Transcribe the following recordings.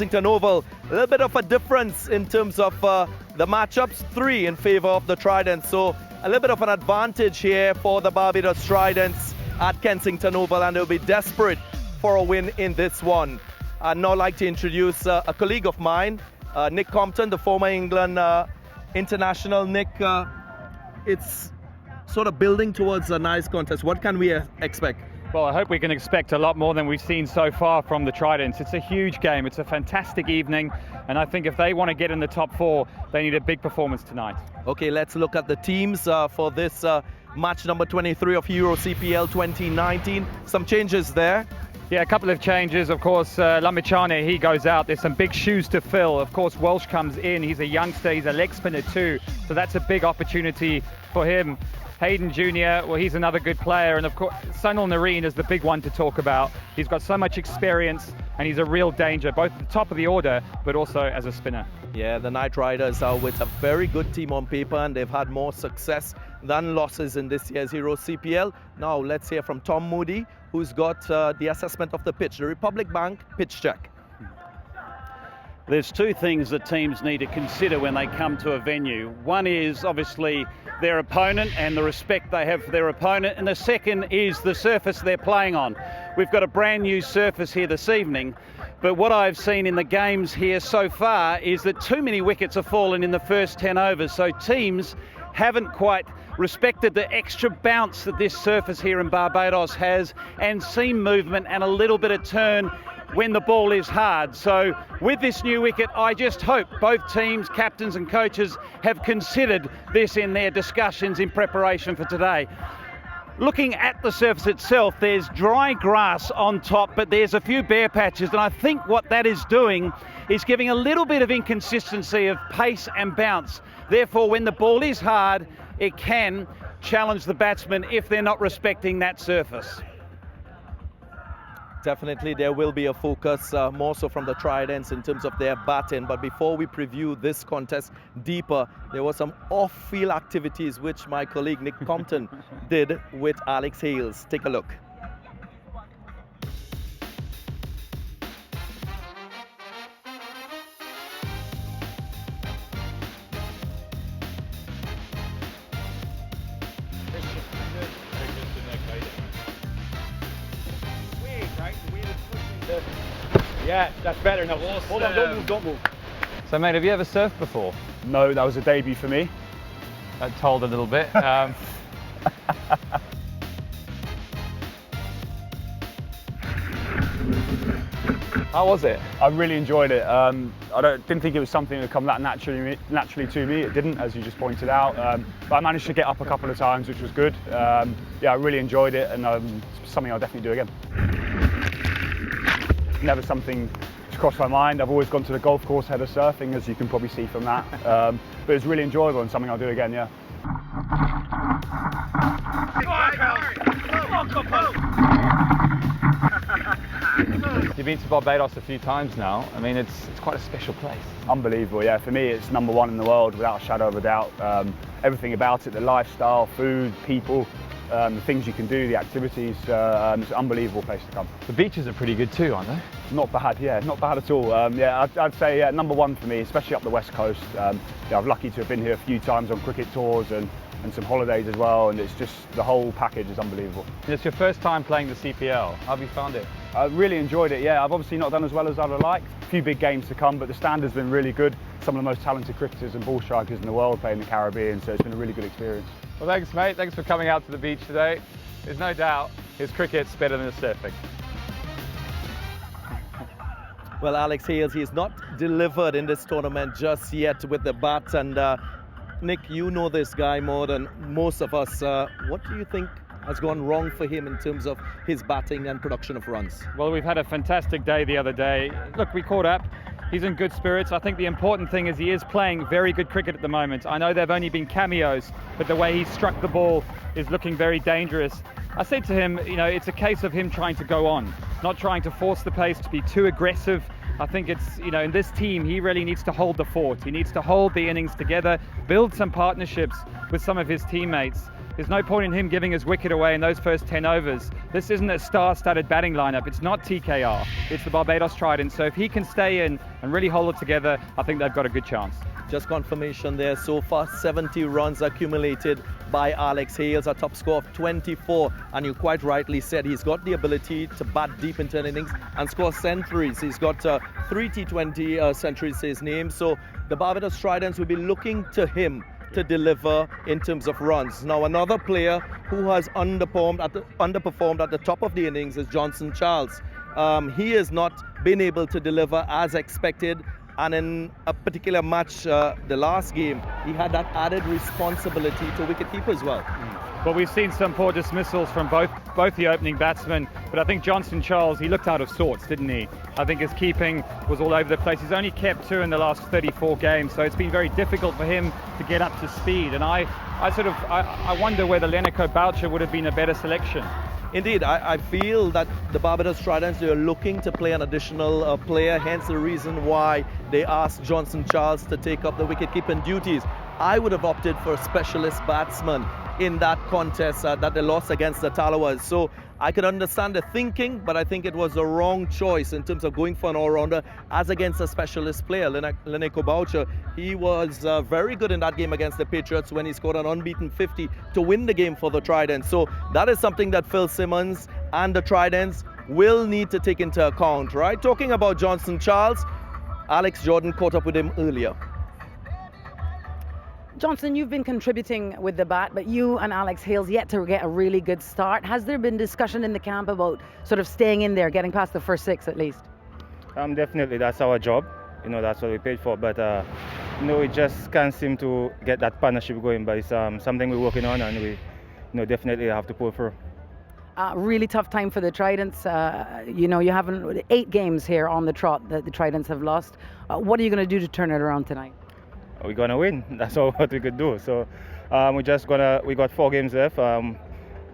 Kensington Oval. A little bit of a difference in terms of the matchups, 3 in favor of the Tridents. So a little bit of an advantage here for the Barbados Tridents at Kensington Oval, and they'll be desperate for a win in this one. I'd now like to introduce a colleague of mine, Nick Compton, the former England international. Nick, it's sort of building towards a nice contest. What can we expect? Well, I hope we can expect a lot more than we've seen so far from the Tridents. It's a huge game. It's a fantastic evening. And I think if they want to get in the top 4, they need a big performance tonight. Okay, let's look at the teams for this match number 23 of Euro CPL 2019. Some changes there. Yeah, a couple of changes. Of course, Lamichane, he goes out. There's some big shoes to fill. Of course, Welsh comes in. He's a youngster. He's a leg spinner too. So that's a big opportunity for him. Hayden Jr., well, he's another good player. And of course, Sunil Nareen is the big one to talk about. He's got so much experience and he's a real danger, both at the top of the order, but also as a spinner. Yeah, the Night Riders are with a very good team on paper, and they've had more success than losses in this year's Euro CPL. Now let's hear from Tom Moody, who's got the assessment of the pitch, the Republic Bank pitch check. There's 2 things that teams need to consider when they come to a venue. One is obviously their opponent and the respect they have for their opponent, and the second is the surface they're playing on. We've got a brand new surface here this evening, but what I've seen in the games here so far is that too many wickets have fallen in the first 10 overs, so teams haven't quite respected the extra bounce that this surface here in Barbados has, and seam movement and a little bit of turn when the ball is hard. So with this new wicket, I just hope both teams, captains and coaches, have considered this in their discussions in preparation for today. Looking at the surface itself, there's dry grass on top, but there's a few bare patches, and I think what that is doing is giving a little bit of inconsistency of pace and bounce. Therefore, when the ball is hard, it can challenge the batsmen if they're not respecting that surface. Definitely there will be a focus more so from the Tridents in terms of their batting. But before we preview this contest deeper, there were some off-field activities which my colleague Nick Compton did with Alex Hales. Take a look. Yeah, that's better. No, hold on, don't move. So, mate, have you ever surfed before? No, that was a debut for me. That told a little bit. How was it? I really enjoyed it. I didn't think it was something that would come that naturally to me. It didn't, as you just pointed out. But I managed to get up a couple of times, which was good. Yeah, I really enjoyed it, and it's something I'll definitely do again. Never something to cross my mind. I've always gone to the golf course ahead of surfing, as you can probably see from that. But it was really enjoyable and something I'll do again, yeah. You've been to Barbados a few times now. I mean, it's quite a special place. Unbelievable, yeah. For me, it's #1 in the world, without a shadow of a doubt. Everything about it, the lifestyle, food, people, the things you can do, the activities, it's an unbelievable place to come. The beaches are pretty good too, aren't they? Not bad, yeah, not bad at all. Yeah, I'd say yeah, #1 for me, especially up the West Coast. Yeah, I'm lucky to have been here a few times on cricket tours and some holidays as well, and it's just, the whole package is unbelievable. It's your first time playing the CPL. How have you found it? I really enjoyed it, yeah. I've obviously not done as well as I'd have liked. A few big games to come, but the standard's been really good. Some of the most talented cricketers and ball strikers in the world play in the Caribbean, so it's been a really good experience. Well, thanks, mate. Thanks for coming out to the beach today. There's no doubt his cricket's better than his surfing. Well, Alex Hales, he has not delivered in this tournament just yet with the bat. And Nick, you know this guy more than most of us. What do you think has gone wrong for him in terms of his batting and production of runs? Well, we've had a fantastic day the other day. Look, we caught up. He's in good spirits. I think the important thing is he is playing very good cricket at the moment. I know they've only been cameos, but the way he struck the ball is looking very dangerous. I said to him, you know, it's a case of him trying to go on, not trying to force the pace, to be too aggressive. I think it's, you know, in this team, he really needs to hold the fort. He needs to hold the innings together, build some partnerships with some of his teammates. there's no point in him giving his wicket away in those first 10 overs. This isn't a star-studded batting lineup. It's not TKR. It's the Barbados Trident. So if he can stay in and really hold it together, I think they've got a good chance. Just confirmation there. So far, 70 runs accumulated by Alex Hales, a top score of 24. And you quite rightly said he's got the ability to bat deep into innings and score centuries. He's got 3 T20 centuries to his name. So the Barbados Tridents will be looking to him to deliver in terms of runs. Now, another player who has underperformed at the top of the innings is Johnson Charles. He has not been able to deliver as expected. And in a particular match, the last game, he had that added responsibility to wicketkeeper as well. Well, we've seen some poor dismissals from both the opening batsmen, but I think Johnson Charles, he looked out of sorts, didn't he? I think his keeping was all over the place. He's only kept 2 in the last 34 games, so it's been very difficult for him to get up to speed. And I wonder whether Lenico Boucher would have been a better selection. Indeed, I feel that the Barbados Tridents, they are looking to play an additional player, hence the reason why they asked Johnson Charles to take up the wicket-keeping duties. I would have opted for a specialist batsman in that contest that they lost against the Talawas. So I could understand the thinking, but I think it was the wrong choice in terms of going for an all-rounder as against a specialist player, Lenico Boucher. He was very good in that game against the Patriots when he scored an unbeaten 50 to win the game for the Tridents. So that is something that Phil Simmons and the Tridents will need to take into account, right? Talking about Johnson Charles, Alex Jordan caught up with him earlier. Johnson, you've been contributing with the bat, but you and Alex Hales yet to get a really good start. Has there been discussion in the camp about sort of staying in there, getting past the first 6 at least? Definitely, that's our job. That's what we paid for. But we just can't seem to get that partnership going. But it's something we're working on, and we definitely have to pull through. Really tough time for the Tridents. You haven't 8 games here on the trot that the Tridents have lost. What are you going to do to turn it around tonight? We're gonna win. That's all what we could do. So we got 4 games left.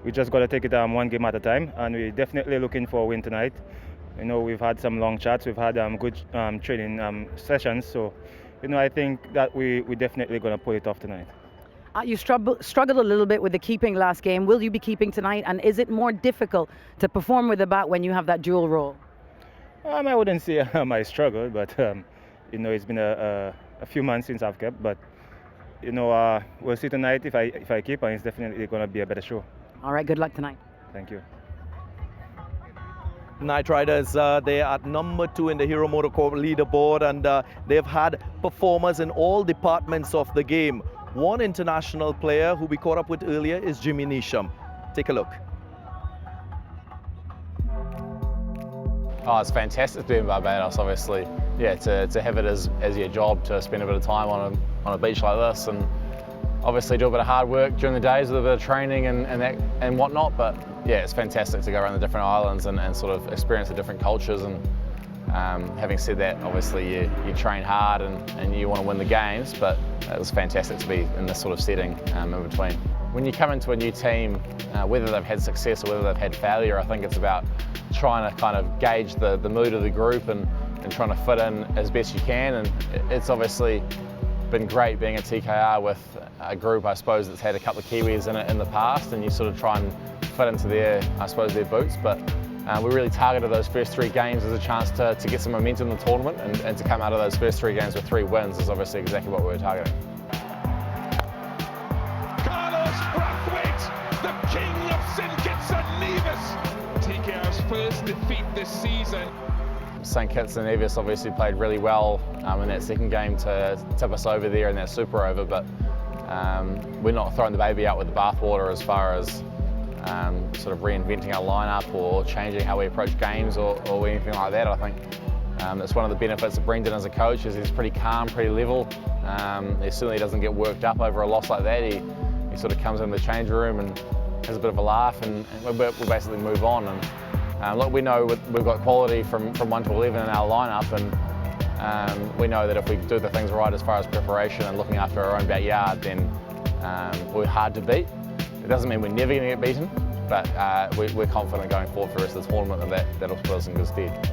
We just gotta take it one game at a time, and we're definitely looking for a win tonight. We've had some long chats, we've had good training sessions. So I think that we're definitely gonna pull it off tonight. You struggled a little bit with the keeping last game. Will you be keeping tonight? And is it more difficult to perform with the bat when you have that dual role? I wouldn't say I struggled, but it's been a few months since I've kept, but we'll see tonight if I keep, and it's definitely going to be a better show. All right, good luck tonight. Thank you. Knight Riders, they are at number 2 in the Hero MotoCorp leaderboard, and they've had performers in all departments of the game. One international player who we caught up with earlier is Jimmy Neesham. Take a look. Oh, it's fantastic to be in Barbados, obviously. Yeah, to have it as your job, to spend a bit of time on a beach like this, and obviously do a bit of hard work during the days with a bit of training and whatnot. But yeah, it's fantastic to go around the different islands and sort of experience the different cultures. And having said that, obviously you train hard and you want to win the games, but it was fantastic to be in this sort of setting in between. When you come into a new team, whether they've had success or whether they've had failure, I think it's about trying to kind of gauge the mood of the group and trying to fit in as best you can. And it's obviously been great being at TKR with a group, I suppose, that's had a couple of Kiwis in it in the past, and you sort of try and fit into their boots. But we really targeted those first 3 games as a chance to get some momentum in the tournament, and to come out of those first 3 games with 3 wins is obviously exactly what we were targeting. The king of St Kitts and Nevis. TKR's first defeat this season. St Kitts and Nevis obviously played really well in that second game to tip us over there in that super over, but we're not throwing the baby out with the bathwater as far as sort of reinventing our lineup or changing how we approach games or anything like that. I think that's one of the benefits of Brendan as a coach, is he's pretty calm, pretty level. He certainly doesn't get worked up over a loss like that. He sort of comes in the change room and has a bit of a laugh, and we'll basically move on. And look, we know we've got quality from 1 to 11 in our lineup, and we know that if we do the things right as far as preparation and looking after our own backyard, then we're hard to beat. It doesn't mean we're never going to get beaten, but we're confident going forward for the rest of the tournament that'll put us in good stead.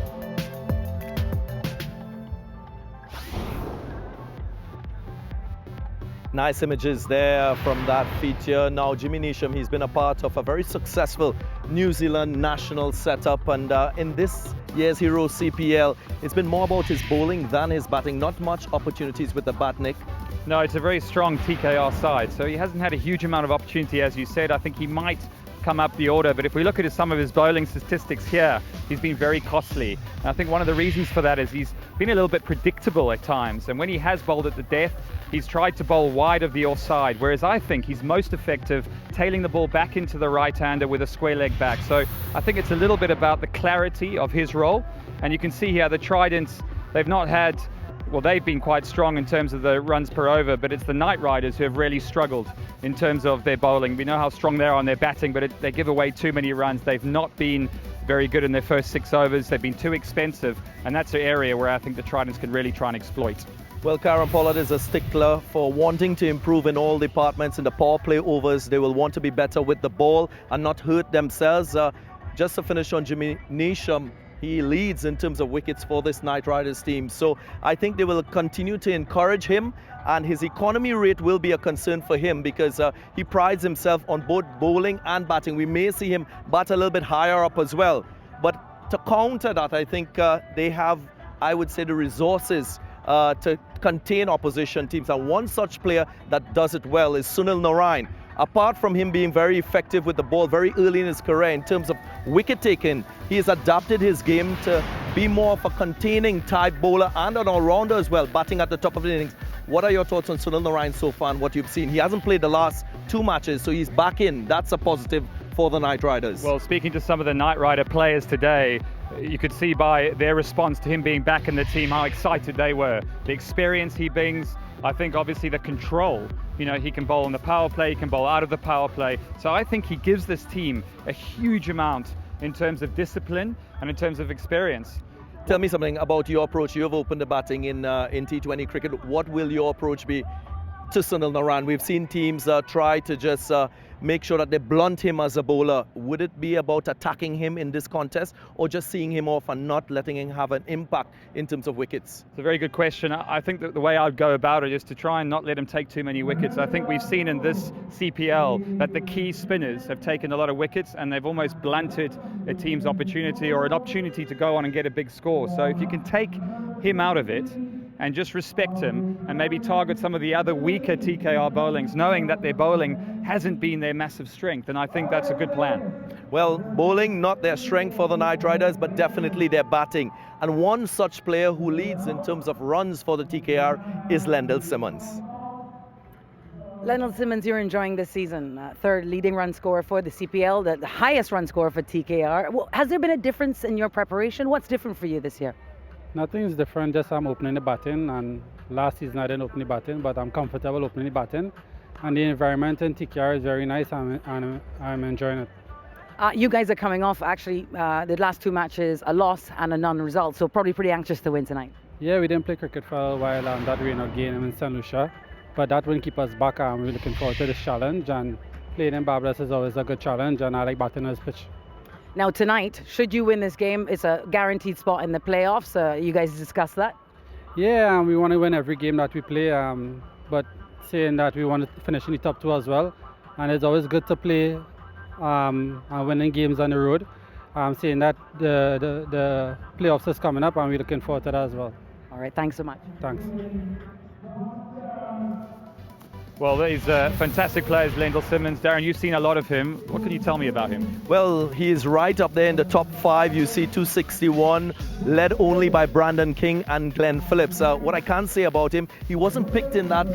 Nice images there from that feature. Now, Jimmy Neesham, he's been a part of a very successful New Zealand national setup, and in this year's Hero CPL, it's been more about his bowling than his batting. Not much opportunities with the bat, Nick. No, it's a very strong TKR side, so he hasn't had a huge amount of opportunity, as you said. I think he might come up the order, but if we look at some of his bowling statistics here, he's been very costly. And I think one of the reasons for that is he's been a little bit predictable at times, and when he has bowled at the death, he's tried to bowl wide of the offside, whereas I think he's most effective tailing the ball back into the right-hander with a square leg back. So I think it's a little bit about the clarity of his role, and you can see here the Tridents, they've not had, well, they've been quite strong in terms of the runs per over, but it's the Knight Riders who have really struggled in terms of their bowling. We know how strong they are on their batting, but they give away too many runs. They've not been very good in their first 6 overs. They've been too expensive, and that's an area where I think the Tridents can really try and exploit. Well, Karen Pollard is a stickler for wanting to improve in all departments. In the power play overs, they will want to be better with the ball and not hurt themselves. Just to finish on Jimmy Neesham, he leads in terms of wickets for this Knight Riders team. So I think they will continue to encourage him, and his economy rate will be a concern for him because he prides himself on both bowling and batting. We may see him bat a little bit higher up as well. But to counter that, I think they have, I would say, the resources to contain opposition teams. And one such player that does it well is Sunil Narine. Apart from him being very effective with the ball very early in his career in terms of wicket taking, he has adapted his game to be more of a containing type bowler and an all-rounder as well, batting at the top of the innings. What are your thoughts on Sunil Narine so far and what you've seen? He hasn't played the last 2 matches, so he's back in. That's a positive for the Knight Riders. Well, speaking to some of the Knight Rider players today, you could see by their response to him being back in the team how excited they were. The experience he brings, I think obviously the control. You know, he can bowl on the power play, he can bowl out of the power play. So I think he gives this team a huge amount in terms of discipline and in terms of experience. Tell me something about your approach. You have opened the batting in T20 cricket. What will your approach be to Sunil Narine? We've seen teams try to just make sure that they blunt him as a bowler. Would it be about attacking him in this contest or just seeing him off and not letting him have an impact in terms of wickets? It's a very good question. I think that the way I'd go about it is to try and not let him take too many wickets. I think we've seen in this CPL that the key spinners have taken a lot of wickets and they've almost blunted a team's opportunity or an opportunity to go on and get a big score. So if you can take him out of it and just respect him and maybe target some of the other weaker TKR bowlings, knowing that their bowling hasn't been their massive strength, and I think that's a good plan. Well, bowling, not their strength for the Knight Riders, but definitely their batting. And one such player who leads in terms of runs for the TKR is Lendl Simmons. Lendl Simmons, you're enjoying this season. Third leading run scorer for the CPL, the highest run scorer for TKR. Well, has there been a difference in your preparation? What's different for you this year? Nothing is different, just I'm opening the batting, and last season I didn't open the batting, but I'm comfortable opening the batting. And the environment in TKR is very nice, and I'm enjoying it. You guys are coming off actually the last 2 matches, a loss and a non-result, so probably pretty anxious to win tonight. Yeah, we didn't play cricket for a while, and that rain-out game in St. Lucia, but that won't keep us back, and we're looking forward to this challenge, and playing in Barbados is always a good challenge, and I like batting on this pitch. Now tonight, should you win this game, it's a guaranteed spot in the playoffs. You guys discussed that? Yeah, we want to win every game that we play, but saying that we want to finish in the top 2 as well, and it's always good to play and winning games on the road. Saying that the playoffs is coming up, and we're looking forward to that as well. All right, thanks so much. Thanks. Well, these fantastic players, Lendl Simmons. Darren, you've seen a lot of him. What can you tell me about him? Well, he is right up there in the top 5. You see 261, led only by Brandon King and Glenn Phillips. What I can say about him, he wasn't picked in that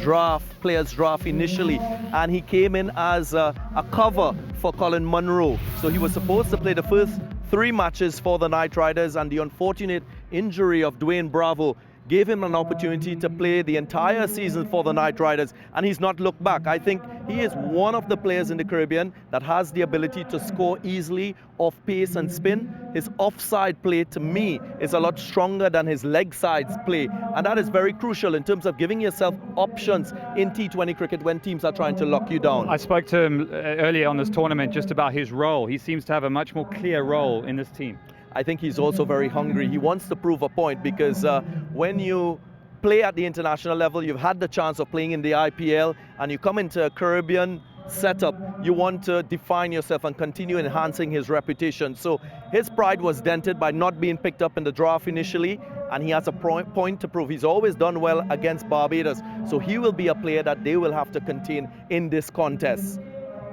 players draft initially, and he came in as a cover for Colin Munro. So he was supposed to play the first 3 matches for the Knight Riders, and the unfortunate injury of Dwayne Bravo gave him an opportunity to play the entire season for the Knight Riders, and he's not looked back. I think he is one of the players in the Caribbean that has the ability to score easily off pace and spin. His offside play, to me, is a lot stronger than his leg sides play, and that is very crucial in terms of giving yourself options in T20 cricket when teams are trying to lock you down. I spoke to him earlier on this tournament just about his role. He seems to have a much more clear role in this team. I think he's also very hungry. He wants to prove a point because when you play at the international level, you've had the chance of playing in the IPL, and you come into a Caribbean setup, you want to define yourself and continue enhancing his reputation. So his pride was dented by not being picked up in the draft initially, and he has a point to prove. He's always done well against Barbados, so he will be a player that they will have to contain in this contest.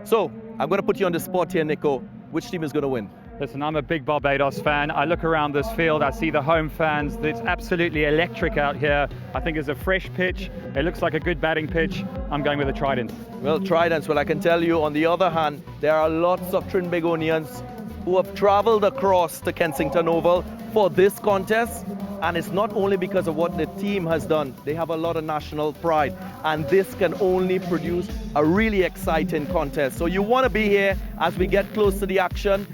So I'm going to put you on the spot here, Nico. Which team is going to win? Listen, I'm a big Barbados fan. I look around this field, I see the home fans. It's absolutely electric out here. I think it's a fresh pitch. It looks like a good batting pitch. I'm going with the Tridents. Well, Tridents, well, I can tell you, on the other hand, there are lots of Trinbagonians who have traveled across to Kensington Oval for this contest. And it's not only because of what the team has done. They have a lot of national pride. And this can only produce a really exciting contest. So you want to be here as we get close to the action.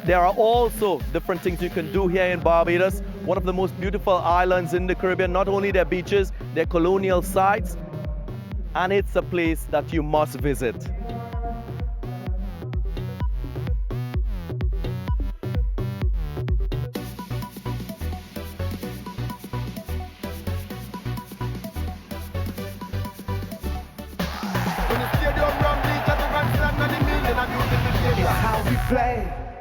There are also different things you can do here in Barbados. One of the most beautiful islands in the Caribbean. Not only their beaches, their colonial sites. And it's a place that you must visit. How we play.